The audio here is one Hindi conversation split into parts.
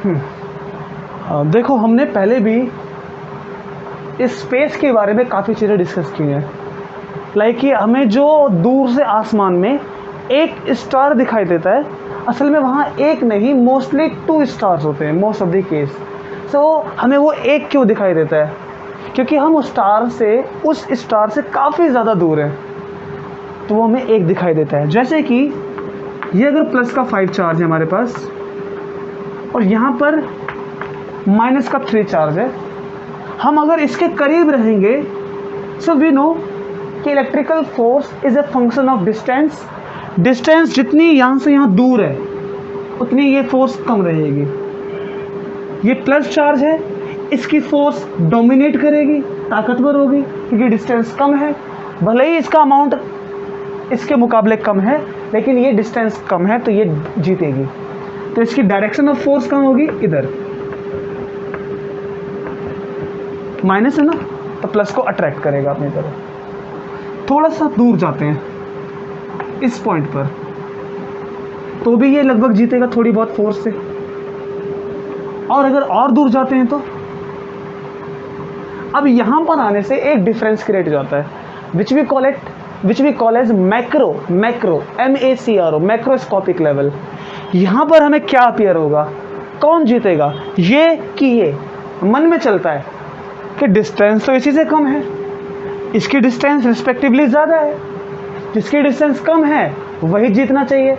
देखो, हमने पहले भी इस स्पेस के बारे में काफ़ी चीज़ें डिस्कस की हैं। लाइक कि हमें जो दूर से आसमान में एक स्टार दिखाई देता है, असल में वहाँ एक नहीं, मोस्टली 2 स्टार्स होते हैं मोस्ट ऑफ द केस। सो हमें वो एक क्यों दिखाई देता है? क्योंकि हम उस स्टार से काफ़ी ज़्यादा दूर हैं, तो वो हमें एक दिखाई देता है। जैसे कि ये अगर प्लस का 5 चार्ज है हमारे पास और यहाँ पर माइनस का 3 चार्ज है, हम अगर इसके करीब रहेंगे, सो वी नो कि electrical force is a function of distance. Distance जितनी यहाँ से यहाँ दूर है उतनी ये फोर्स कम रहेगी। ये प्लस चार्ज है, इसकी फोर्स डोमिनेट करेगी, ताकतवर होगी, क्योंकि डिस्टेंस कम है। भले ही इसका अमाउंट इसके मुकाबले कम है, लेकिन ये डिस्टेंस कम है तो ये जीतेगी। तो इसकी डायरेक्शन ऑफ फोर्स कम होगी, इधर माइनस है ना, तो प्लस को अट्रैक्ट करेगा अपनी तरफ। थोड़ा सा दूर जाते हैं इस पॉइंट पर, तो भी ये लगभग जीतेगा थोड़ी बहुत फोर्स से। और अगर और दूर जाते हैं तो अब यहां पर आने से एक डिफरेंस क्रिएट हो जाता है, which we call as macro MACRO, macroscopic level. यहां पर हमें क्या अपीयर होगा, कौन जीतेगा, ये कि ये? मन में चलता है कि डिस्टेंस तो इसी से कम है, इसकी डिस्टेंस रिस्पेक्टिवली ज़्यादा है, जिसकी डिस्टेंस कम है वही जीतना चाहिए।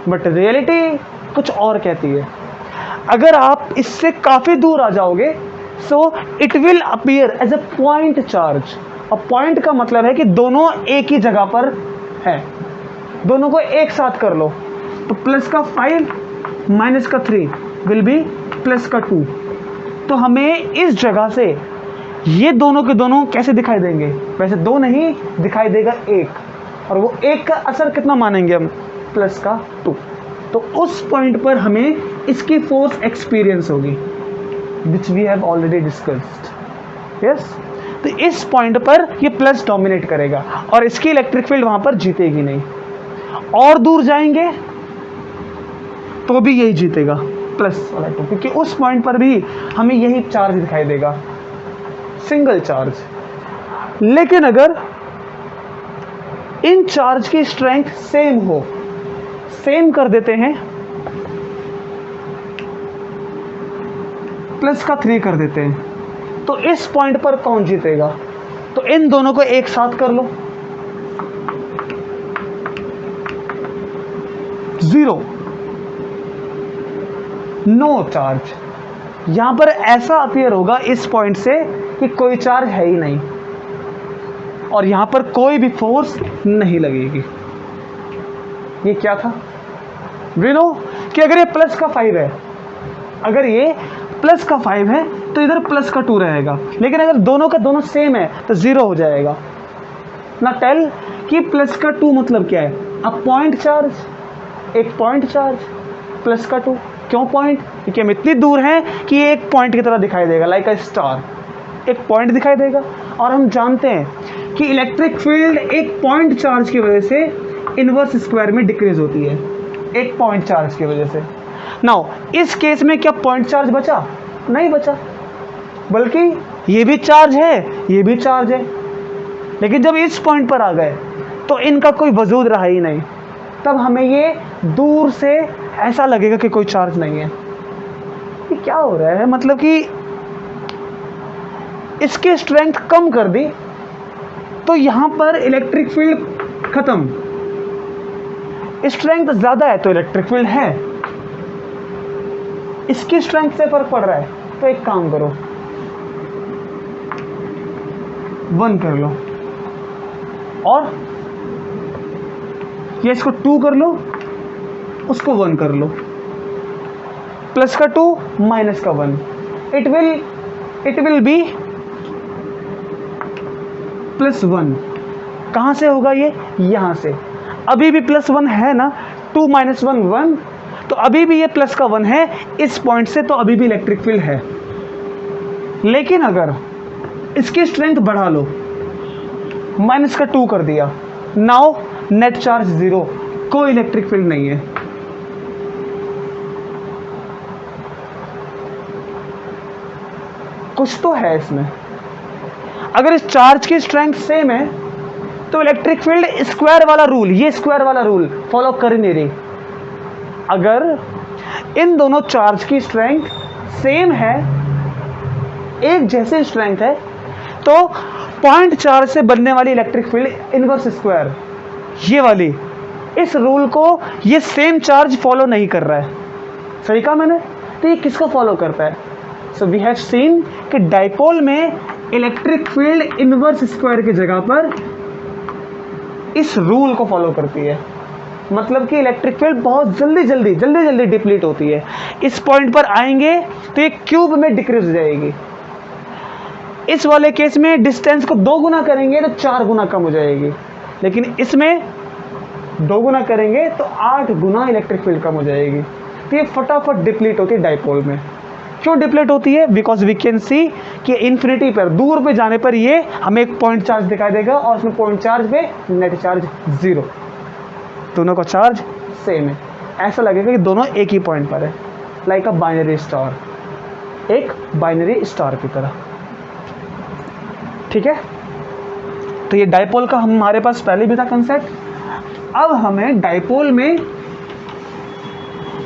बट रियलिटी कुछ और कहती है। अगर आप इससे काफ़ी दूर आ जाओगे, so it will appear as a point charge. और पॉइंट का मतलब है कि दोनों एक ही जगह पर है, दोनों को एक साथ कर लो, तो प्लस का 5 माइनस का 3 विल बी प्लस का 2। तो हमें इस जगह से ये दोनों के दोनों कैसे दिखाई देंगे? वैसे 2 नहीं दिखाई देगा, 1, और वो 1 का असर कितना मानेंगे हम? प्लस का 2। तो उस पॉइंट पर हमें इसकी फोर्स एक्सपीरियंस होगी, which we have already discussed. Yes, तो इस पॉइंट पर ये प्लस डोमिनेट करेगा और इसकी इलेक्ट्रिक फील्ड वहां पर जीतेगी नहीं। और दूर जाएंगे तो भी यही जीतेगा, प्लस वाला 2, क्योंकि उस पॉइंट पर भी हमें यही चार्ज दिखाई देगा, सिंगल चार्ज। लेकिन अगर इन चार्ज की स्ट्रेंथ सेम हो, सेम कर देते हैं, प्लस का 3 कर देते हैं, तो इस पॉइंट पर कौन जीतेगा? तो इन दोनों को एक साथ कर लो, 0, नो चार्ज। यहां पर ऐसा अपीयर होगा इस पॉइंट से कि कोई चार्ज है ही नहीं और यहां पर कोई भी फोर्स नहीं लगेगी। ये क्या था? वी नो कि अगर ये प्लस का 5 है, अगर ये प्लस का 5 है तो इधर प्लस का 2 रहेगा, लेकिन अगर दोनों का दोनों सेम है तो 0 हो जाएगा ना। टेल कि प्लस का 2 मतलब क्या है? अब पॉइंट चार्ज, एक पॉइंट चार्ज, प्लस का 2। क्यों पॉइंट? क्योंकि हम इतनी दूर हैं कि ये एक पॉइंट की तरह दिखाई देगा, लाइक अ स्टार, एक पॉइंट दिखाई देगा। और हम जानते हैं कि इलेक्ट्रिक फील्ड एक पॉइंट चार्ज की वजह से इनवर्स स्क्वायर में डिक्रीज होती है, एक पॉइंट चार्ज की वजह से। नाउ इस केस में क्या पॉइंट चार्ज बचा? नहीं बचा, बल्कि ये भी चार्ज है, ये भी चार्ज है। लेकिन जब इस पॉइंट पर आ गए तो इनका कोई वजूद रहा ही नहीं, तब हमें ये दूर से ऐसा लगेगा कि कोई चार्ज नहीं है। ये क्या हो रहा है? मतलब कि इसकी स्ट्रेंथ कम कर दी तो यहां पर इलेक्ट्रिक फील्ड खत्म, स्ट्रेंथ ज्यादा है तो इलेक्ट्रिक फील्ड है, इसकी स्ट्रेंथ से फर्क पड़ रहा है। तो एक काम करो, 1 कर लो और ये इसको 2 कर लो, उसको 1 कर लो, प्लस का 2 माइनस का 1, इट विल बी प्लस 1। कहां से होगा ये? यहां से। अभी भी प्लस 1 है ना, 2 माइनस 1 1, तो अभी भी ये प्लस का 1 है इस पॉइंट से, तो अभी भी इलेक्ट्रिक फील्ड है। लेकिन अगर इसकी स्ट्रेंथ बढ़ा लो, माइनस का 2 कर दिया, नाउ नेट चार्ज 0, कोई इलेक्ट्रिक फील्ड नहीं है। कुछ तो है इसमें। अगर इस चार्ज की स्ट्रेंथ सेम है तो इलेक्ट्रिक फील्ड स्क्वायर वाला रूल, ये स्क्वायर वाला रूल फॉलो कर नहीं रही। अगर इन दोनों चार्ज की स्ट्रेंथ सेम है, एक जैसे स्ट्रेंथ है, तो पॉइंट चार्ज से बनने वाली इलेक्ट्रिक फील्ड इनवर्स स्क्वायर, ये वाली, इस रूल को ये सेम चार्ज फॉलो नहीं कर रहा है। सही कहा मैंने? तो ये किसको फॉलो करता है? सो वी हैव सीन कि डाइपोल में इलेक्ट्रिक फील्ड इनवर्स स्क्वायर की जगह पर इस रूल को फॉलो करती है। मतलब कि इलेक्ट्रिक फील्ड बहुत जल्दी डिप्लीट होती है। इस पॉइंट पर आएंगे तो ये क्यूब में डिक्रीज हो जाएगी। इस वाले केस में डिस्टेंस को 2 गुना करेंगे तो 4 गुना कम हो जाएगी, लेकिन इसमें 2 गुना करेंगे तो 8 गुना इलेक्ट्रिक फील्ड कम हो जाएगी। तो ये फटाफट डिप्लीट होती है डाइपोल में। क्यों डिप्लीट होती है? बिकॉज वी कैन सी कि इन्फिनिटी पर, दूर पे जाने पर ये हमें एक पॉइंट चार्ज दिखाई देगा और उसमें पॉइंट चार्ज पे नेट चार्ज 0, दोनों का चार्ज सेम है। ऐसा लगेगा कि दोनों एक ही पॉइंट पर है, लाइक अ बाइनरी स्टार, एक बाइनरी स्टार की तरह। ठीक है, तो ये डाइपोल का हमारे पास पहले भी था कंसेप्ट। अब हमें डाइपोल में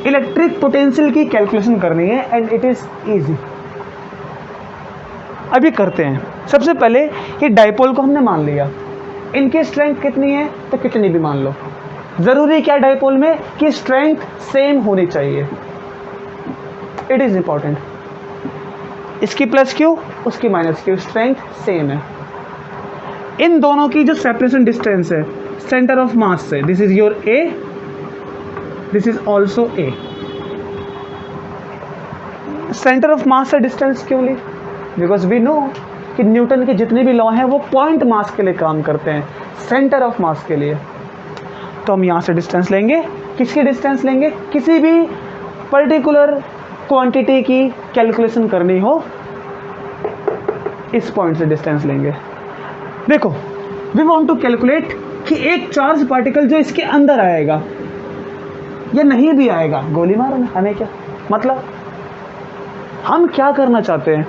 इलेक्ट्रिक पोटेंशियल की कैलकुलेशन करनी है एंड इट इज इजी। अभी करते हैं। सबसे पहले ये डाइपोल को हमने मान लिया, इनकी स्ट्रेंथ कितनी है तो कितनी भी मान लो। जरूरी क्या डाइपोल में कि स्ट्रेंथ सेम होनी चाहिए, इट इज इंपॉर्टेंट। इसकी प्लस क्यू, उसकी माइनस क्यू, स्ट्रेंथ सेम है। इन दोनों की जो सेपरेशन डिस्टेंस है सेंटर ऑफ मास से, this is your A, this is also a. Centre of mass से डिस्टेंस क्यों ली? बिकॉज वी नो कि न्यूटन के जितने भी लॉ हैं वो पॉइंट मास के लिए काम करते हैं, सेंटर ऑफ मास के लिए। तो हम यहाँ से डिस्टेंस लेंगे। किसकी डिस्टेंस लेंगे? किसी भी पर्टिकुलर क्वांटिटी की कैलकुलेशन करनी हो, इस पॉइंट से डिस्टेंस लेंगे। देखो, वी वांट टू कैलकुलेट कि एक चार्ज पार्टिकल जो इसके अंदर आएगा या नहीं भी आएगा, गोली मारो ना, हमें क्या मतलब। हम क्या करना चाहते हैं?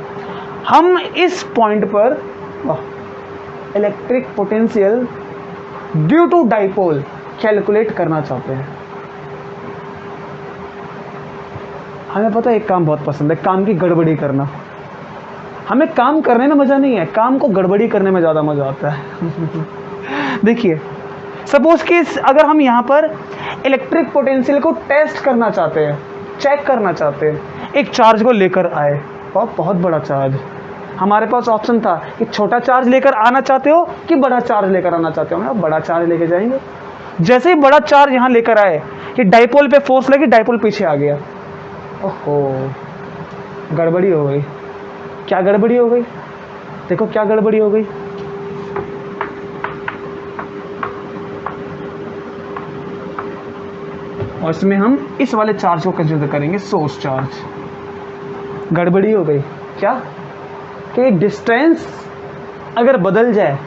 हम इस पॉइंट पर electric potential due to dipole calculate करना चाहते हैं। हमें पता है एक काम बहुत पसंद है, काम की गड़बड़ी करना। हमें काम करने में मज़ा नहीं है, काम को गड़बड़ी करने में ज़्यादा मज़ा आता है। देखिए, सपोज कि अगर हम यहाँ पर इलेक्ट्रिक पोटेंशियल को टेस्ट करना चाहते हैं, चेक करना चाहते हैं, एक चार्ज को लेकर आए, बहुत बड़ा चार्ज, हमारे पास ऑप्शन था कि छोटा चार्ज लेकर आना चाहते हो कि बड़ा चार्ज लेकर आना चाहते हो। हम बड़ा चार्ज लेकर जाएंगे। जैसे ही बड़ा चार्ज यहाँ लेकर आए कि डाइपोल पे फोर्स लगी, डाइपोल पीछे आ गया। ओहो, गड़बड़ी हो गई। क्या गड़बड़ी हो गई? देखो क्या गड़बड़ी हो गई। और इसमें हम इस वाले चार्ज को कंसीडर करेंगे, सोर्स चार्ज। गड़बड़ी हो गई क्या? कि डिस्टेंस अगर बदल जाए,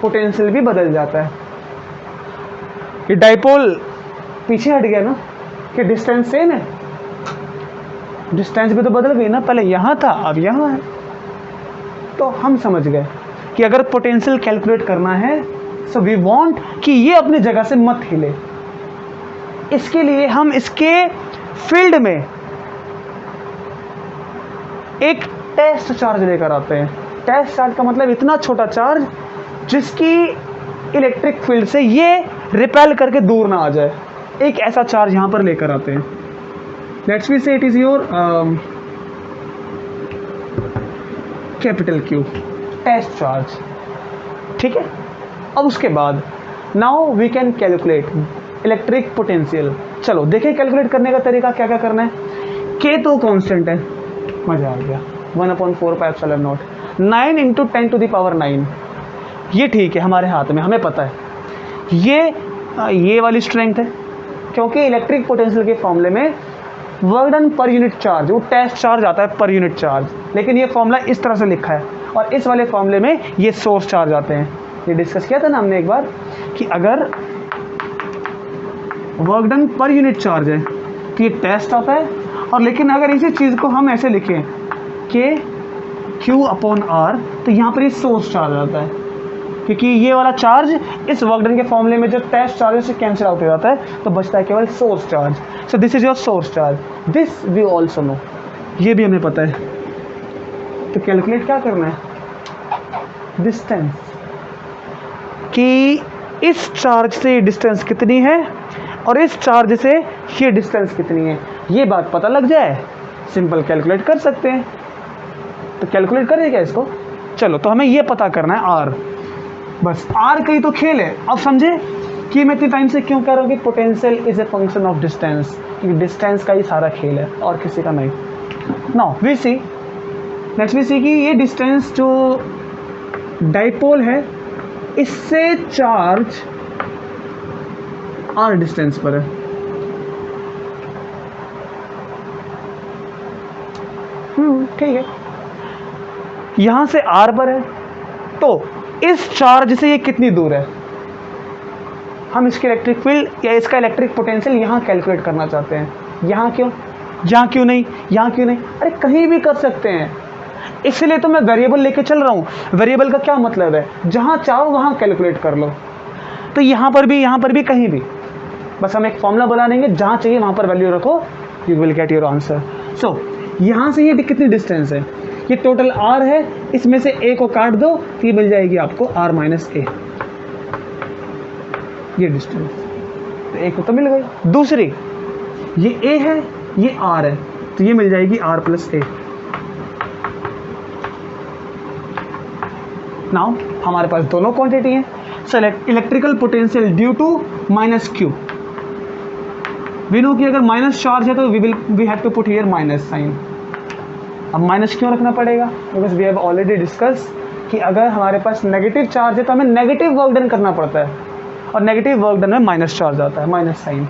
पोटेंशियल भी बदल जाता है। ये डाइपोल पीछे हट गया ना, कि डिस्टेंस सेम है, डिस्टेंस भी तो बदल गई ना, पहले यहाँ था अब यहाँ है। तो हम समझ गए कि अगर पोटेंशियल कैलकुलेट करना है, सो वी वांट कि ये अपनी जगह से मत हिले। इसके लिए हम इसके फील्ड में एक टेस्ट चार्ज लेकर आते हैं। टेस्ट चार्ज का मतलब इतना छोटा चार्ज जिसकी इलेक्ट्रिक फील्ड से ये रिपेल करके दूर ना आ जाए, एक ऐसा चार्ज यहां पर लेकर आते हैं। Let's we say it is your capital Q, test charge. ठीक है, अब उसके बाद now we can calculate electric potential. चलो देखिए कैलकुलेट करने का तरीका क्या क्या करना है। के तो कांस्टेंट है, मजा आ गया, 1/4πε0, 9 × 10⁹ ये ठीक है, हमारे हाथ में, हमें पता है ये वाली स्ट्रेंथ है, क्योंकि इलेक्ट्रिक पोटेंशियल के फॉर्मूले में वर्क डन पर यूनिट चार्ज, वो टेस्ट चार्ज आता है पर यूनिट चार्ज, लेकिन ये फॉर्मूला इस तरह से लिखा है और इस वाले फॉर्मूले में ये सोर्स चार्ज आते हैं। ये डिस्कस किया था ना हमने एक बार कि अगर वर्क डन पर यूनिट चार्ज है तो ये टेस्ट आता है, और लेकिन अगर इसी चीज़ को हम ऐसे लिखें के क्यू अपॉन आर, तो यहाँ पर ये सोर्स चार्ज आता है, क्योंकि ये वाला चार्ज इस वर्क डन के फॉर्मूले में जो टेस्ट चार्ज से कैंसिल आउट हो जाता है, तो बचता है केवल source charge. So this is your source charge, this we also know, ये भी हमें पता है। तो कैलकुलेट क्या करना है, डिस्टेंस, कि इस चार्ज से डिस्टेंस कितनी है और इस चार्ज से ये डिस्टेंस कितनी है, ये बात पता लग जाए, सिंपल कैलकुलेट कर सकते हैं। तो कैलकुलेट करें क्या इसको, चलो, तो हमें ये पता करना है आर, बस आर का ही तो खेल है। अब समझे कि मैं इतने टाइम से क्यों कह रहा हूँ कि potential is a function of distance, क्योंकि डिस्टेंस का ही सारा खेल है और किसी का नहीं। Now we see, let's we see कि ये डिस्टेंस जो डाइपोल है इससे चार्ज आर डिस्टेंस पर है। ठीक है, यहां से आर पर है, तो इस चार्ज से ये कितनी दूर है, हम इसकी इलेक्ट्रिक फील्ड या इसका इलेक्ट्रिक पोटेंशियल यहां कैलकुलेट करना चाहते हैं। यहां क्यों, यहां क्यों नहीं, यहां क्यों नहीं, अरे कहीं भी कर सकते हैं, इसलिए तो मैं वेरिएबल लेके चल रहा हूं। वेरिएबल का क्या मतलब है, जहां चाहो वहां कैलकुलेट कर लो। तो यहां पर भी, कहीं भी, बस हम एक फॉर्मूला बना देंगे, जहां चाहिए वहां पर वैल्यू रखो, you will get your answer. So यहां से ये कितनी डिस्टेंस है, ये टोटल आर है, इसमें से ए को काट दो तो ये मिल जाएगी आपको आर माइनस ए, ये डिस्टेंस, तो ए को तो मिल गई। दूसरी, ये ए है, ये आर है, तो ये मिल जाएगी आर प्लस ए। नाउ हमारे पास दोनों क्वांटिटी हैं। Select electrical potential due to minus Q. We know कि अगर माइनस चार्ज है तो we have to put here minus sign. अब माइनस क्यों रखना पड़ेगा, because we have already discuss कि अगर हमारे पास नेगेटिव चार्ज है तो हमें नेगेटिव वर्क डन करना पड़ता है, और नेगेटिव वर्क डन में माइनस चार्ज आता है, माइनस साइन।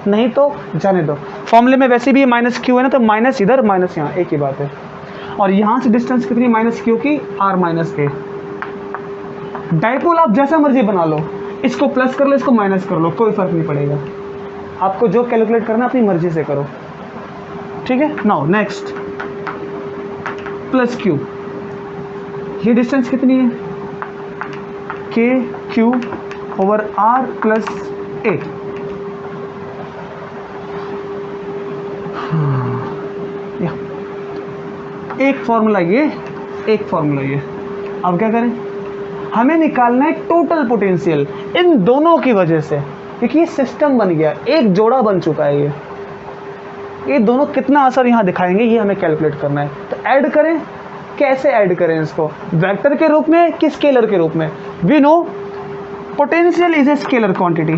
नहीं तो जाने दो, फॉर्मूले में वैसे भी माइनस क्यू है ना, तो माइनस इधर माइनस यहाँ, एक ही बात है। और यहाँ से डिस्टेंस कितनी, माइनस क्यू की, आर माइनस ए। डाइपोल आप जैसा मर्जी बना लो, इसको प्लस कर लो, इसको माइनस कर लो, कोई फर्क नहीं पड़ेगा। आपको जो कैलकुलेट करना अपनी मर्जी से करो, ठीक है। नाउ नेक्स्ट, प्लस क्यू, ये डिस्टेंस कितनी है, के क्यू ओवर आर प्लस ए। एक फॉर्मूला ये, एक फॉर्मूला ये। अब क्या करें, हमें निकालना है टोटल पोटेंशियल इन दोनों की वजह से, क्योंकि ये सिस्टम बन गया, एक जोड़ा बन चुका है। ये दोनों कितना असर यहाँ दिखाएंगे, ये हमें कैलकुलेट करना है। तो ऐड करें, कैसे ऐड करें इसको, वेक्टर के रूप में कि स्केलर के रूप में। We know potential is a scalar quantity,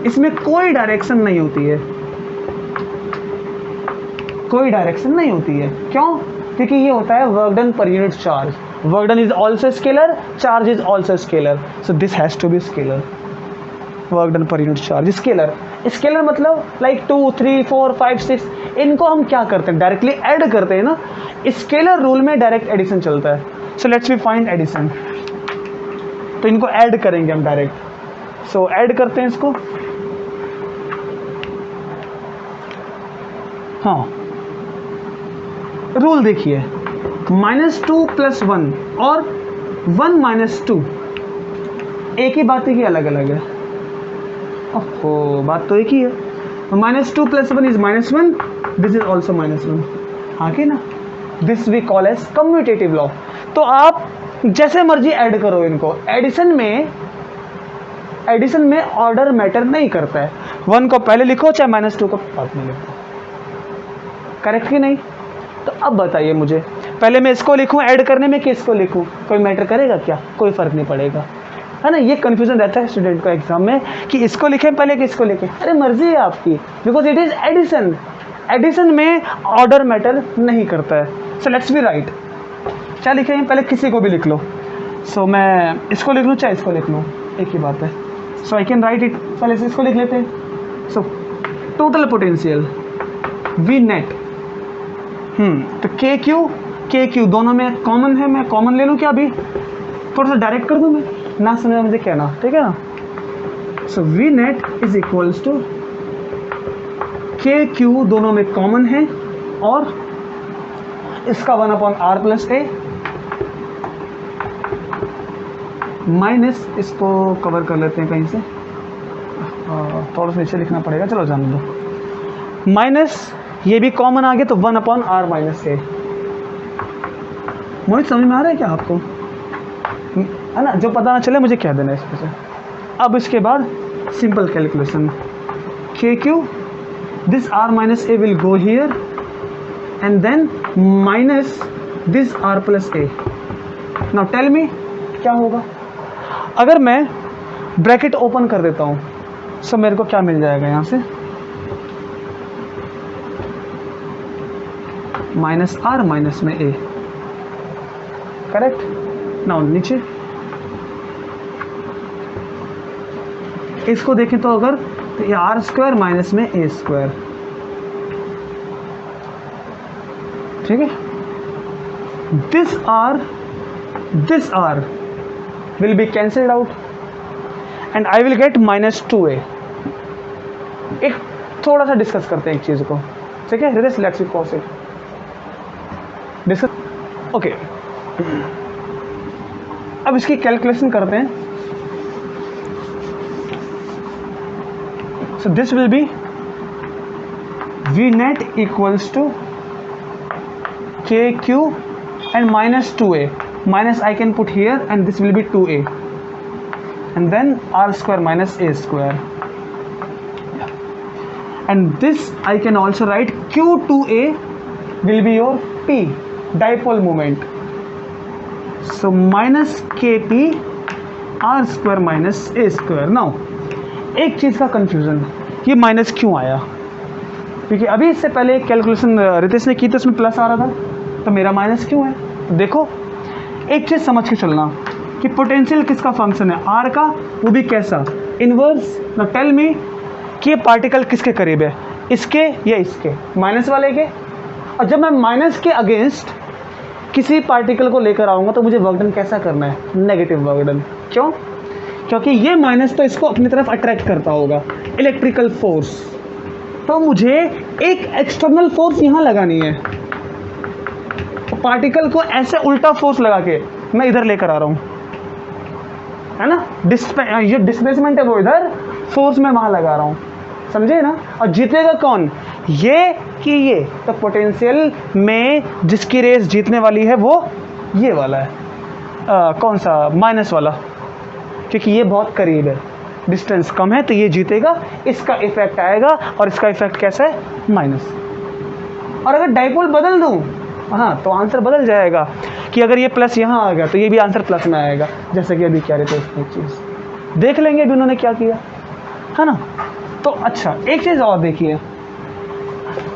इसमें कोई डायरेक्शन नहीं होती है, कोई डायरेक्शन नहीं होती है। क्यों, क्योंकि ये होता है वर्क डन पर unit charge. Work done is also scalar, charge is also scalar, so this has to be scalar. Work done पर यूनिट चार्ज स्केलर, स्केलर मतलब लाइक 2, 3, 4, 5, 6, इनको हम क्या करते हैं, डायरेक्टली ऐड करते हैं ना। स्केलर रूल में डायरेक्ट एडिशन चलता है। So let's we find addition, तो इनको ऐड करेंगे हम डायरेक्ट। सो ऐड करते हैं इसको, हाँ रूल देखिए, -2 + 1 और 1 - 2 एक ही बात है कि अलग अलग है। ओहो, बात तो एक ही है। -2 + 1 इज -1, दिस इज ऑल्सो -1, आगे ना, this we call as commutative law. तो आप जैसे मर्जी ऐड करो इनको, एडिशन में ऑर्डर मैटर नहीं करता है। 1 को पहले लिखो चाहे -2 को बाद में लिखो, करेक्ट कि नहीं। तो अब बताइए मुझे, पहले मैं इसको लिखूं ऐड करने में कि इसको लिखूं, कोई मैटर करेगा क्या, कोई फर्क नहीं पड़ेगा, है ना। ये कंफ्यूजन रहता है स्टूडेंट को एग्जाम में कि इसको लिखें पहले कि इसको लिखें। अरे मर्जी है आपकी, because it is addition, addition में ऑर्डर मैटर नहीं करता है। सो लेट्स बी राइट, क्या लिखें, पहले किसी को भी लिख लो। सो मैं इसको लिख लूँ चाहे इसको लिख लूँ, एक ही बात है। सो आई कैन राइट इट, पहले इसको लिख लेते हैं। So total potential V net, तो के क्यू दोनों में कॉमन है, मैं कॉमन ले लूँ क्या, अभी थोड़ा सा डायरेक्ट कर दूँ, मैं ना समझ मुझे कहना, ठीक है ना। So we net is equals to K Q दोनों में कॉमन है और इसका 1/r प्लस ए माइनस, इसको कवर कर लेते हैं कहीं से, थोड़ा सा नीचे लिखना पड़ेगा, चलो जाने दो, माइनस ये भी कॉमन आ गया तो 1/r माइनस ए। मोहित समझ में आ रहा है क्या आपको? है ना, जो पता ना चले मुझे कह देना इसमें से। अब इसके बाद simple calculation, K Q this r minus a will go here and then minus this r plus a. Now tell me क्या होगा अगर मैं ब्रैकेट ओपन कर देता हूँ, सो मेरे को क्या मिल जाएगा यहाँ से, माइनस r माइनस में a, करेक्ट। नाउ नीचे इसको देखें तो अगर तो ये आर स्क्वायर माइनस में ए स्क्वायर, ठीक है। This r will be cancelled out and I will get -2a। एक थोड़ा सा डिस्कस करते हैं एक चीज को, ठीक है, let's pause it, discuss, okay. अब इसकी कैलकुलेशन करते हैं। So this will be V net equals to KQ and -2a. Minus I can put here and this will be 2a. And then r square minus a square. And this I can also write Q2a will be your P, dipole moment. So minus KP r square minus a square. Now एक चीज़ का कंफ्यूजन, ये माइनस क्यों आया? क्योंकि अभी इससे पहले एक कैलकुलेशन रितेश ने की तो उसमें प्लस आ रहा था, तो मेरा माइनस क्यों है? तो देखो एक चीज़ समझ के चलना कि पोटेंशियल किसका फंक्शन है, आर का, वो भी कैसा, इनवर्स। नाउ टेल मी कि ये पार्टिकल किसके करीब है, इसके या इसके, माइनस वाले के। और जब मैं माइनस के अगेंस्ट किसी पार्टिकल को लेकर आऊँगा तो मुझे वर्क डन कैसा करना है, नेगेटिव वर्क डन। क्यों? क्योंकि ये माइनस तो इसको अपनी तरफ अट्रैक्ट करता होगा, इलेक्ट्रिकल फोर्स, तो मुझे एक एक्सटर्नल फोर्स यहाँ लगानी है, तो पार्टिकल को ऐसे उल्टा फोर्स लगा के मैं इधर लेकर आ रहा हूँ, है ना, ये डिस्प्लेसमेंट है वो इधर, फोर्स मैं वहाँ लगा रहा हूँ, समझे ना। और जीतेगा कौन, ये कि ये? तो पोटेंशियल में जिसकी रेस जीतने वाली है वो ये वाला है, कौन सा, माइनस वाला, क्योंकि ये बहुत करीब है, डिस्टेंस कम है, तो ये जीतेगा, इसका इफेक्ट आएगा, और इसका इफेक्ट कैसा है, माइनस। और अगर डाइपोल बदल दूं, हाँ, तो आंसर बदल जाएगा कि अगर ये प्लस यहाँ आ गया तो ये भी आंसर प्लस में आएगा, जैसे कि अभी क्या रहते हैं। एक चीज़ देख लेंगे अभी उन्होंने क्या किया, है ना। तो अच्छा, एक चीज़ और देखिए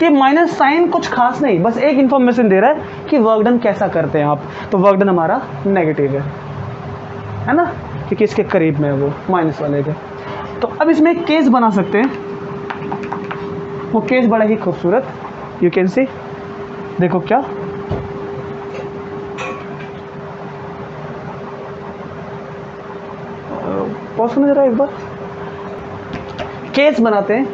कि माइनस साइन कुछ खास नहीं, बस एक इन्फॉर्मेशन दे रहा है कि वर्क डन कैसा करते हैं आप, तो वर्क डन हमारा नेगेटिव है ना, क्योंकि इसके करीब में है वो माइनस वाले के। तो अब इसमें एक केस बना सकते हैं, वो केस बड़ा ही खूबसूरत, यू कैन सी, देखो क्या, पॉज करना जरा एक बार, केस बनाते हैं।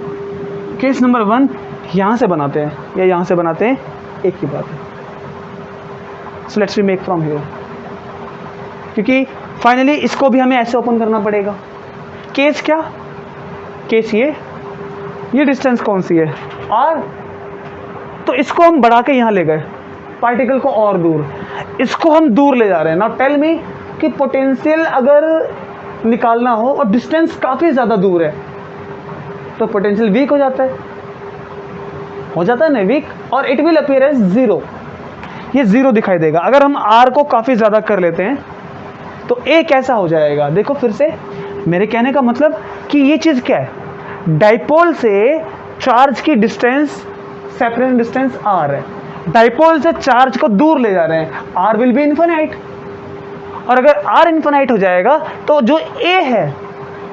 केस नंबर 1 यहाँ से बनाते हैं या यहाँ से बनाते हैं, एक ही बात है। So let's we make from here, क्योंकि फाइनली इसको भी हमें ऐसे ओपन करना पड़ेगा। केस क्या, केस ये डिस्टेंस कौन सी है, आर, तो इसको हम बढ़ा के यहाँ ले गए, पार्टिकल को और दूर, इसको हम दूर ले जा रहे हैं। नाउ टेल मी कि पोटेंशियल अगर निकालना हो और डिस्टेंस काफ़ी ज़्यादा दूर है तो पोटेंशियल वीक हो जाता है ना, वीक, और इट विल अपीयर एज 0, ये 0 दिखाई देगा। अगर हम आर को काफ़ी ज़्यादा कर लेते हैं तो ए कैसा हो जाएगा, देखो फिर से, मेरे कहने का मतलब कि ये चीज़ क्या है, डाइपोल से चार्ज की डिस्टेंस, सेपरेशन डिस्टेंस आर है, डाइपोल से चार्ज को दूर ले जा रहे हैं, आर विल बी इन्फिनाइट, और अगर आर इन्फिनाइट हो जाएगा तो जो ए है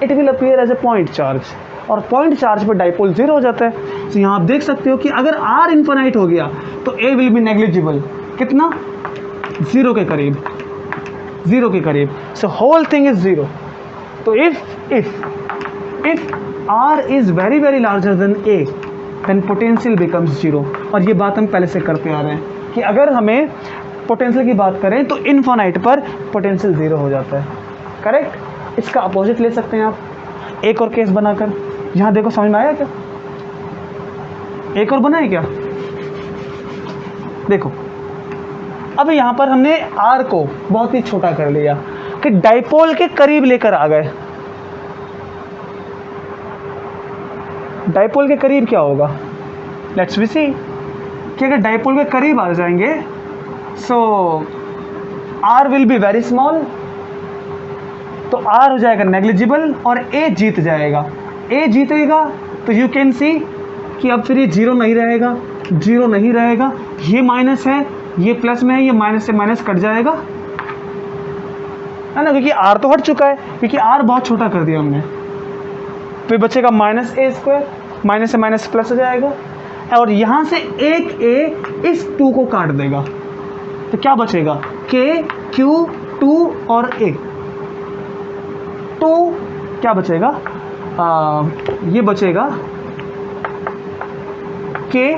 it will appear as a point charge, और पॉइंट चार्ज पर डाइपोल 0 हो जाता है। तो यहाँ आप देख सकते हो कि अगर आर इन्फिनाइट हो गया तो ए विल बी नेग्लिजिबल, कितना, 0 के करीब, 0 के करीब, सो होल थिंग इज 0। तो if r is very very larger than a, then potential becomes zero. और ये बात हम पहले से करते आ रहे हैं कि अगर हमें पोटेंशियल की बात करें तो इनफाइनाइट पर पोटेंशियल ज़ीरो हो जाता है। करेक्ट। इसका अपोजिट ले सकते हैं आप एक और केस बनाकर। यहाँ देखो, समझ में आया क्या? एक और बनाए क्या? देखो, अब यहाँ पर हमने आर को बहुत ही छोटा कर लिया कि डाइपोल के करीब लेकर आ गए। डाइपोल के करीब क्या होगा? लेट्स वी सी कि अगर डाइपोल के करीब आ जाएंगे so R will be very small, तो आर हो जाएगा नेग्लिजिबल और ए जीत जाएगा। ए जीतेगा तो यू कैन सी कि अब फिर ये जीरो नहीं रहेगा, जीरो नहीं रहेगा, ये माइनस है, ये प्लस में है, ये माइनस से माइनस कट जाएगा, है ना, क्योंकि आर तो हट चुका है, क्योंकि आर बहुत छोटा कर दिया हमने। फिर बचेगा माइनस ए स्क्वायर, माइनस से माइनस प्लस हो जाएगा, और यहाँ से एक ए इस टू को काट देगा, तो क्या बचेगा? के, क्यू, टू और ए। टू क्या बचेगा? ये बचेगा के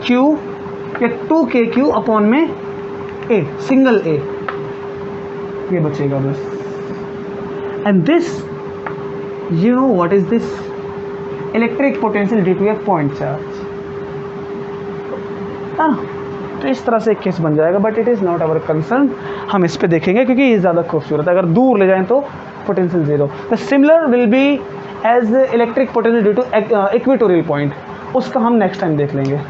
क्यू या 2kq अपॉन में ए, सिंगल ए, ये बचेगा बस। And this, you know what is this? Electric potential due to a point charge. तो इस तरह से एक केस बन जाएगा, but it is not our concern. हम इस पे देखेंगे क्योंकि ये ज़्यादा खूबसूरत है। अगर दूर ले जाएं तो potential zero. The similar will be as electric potential due to equatorial point, उसका हम नेक्स्ट टाइम देख लेंगे।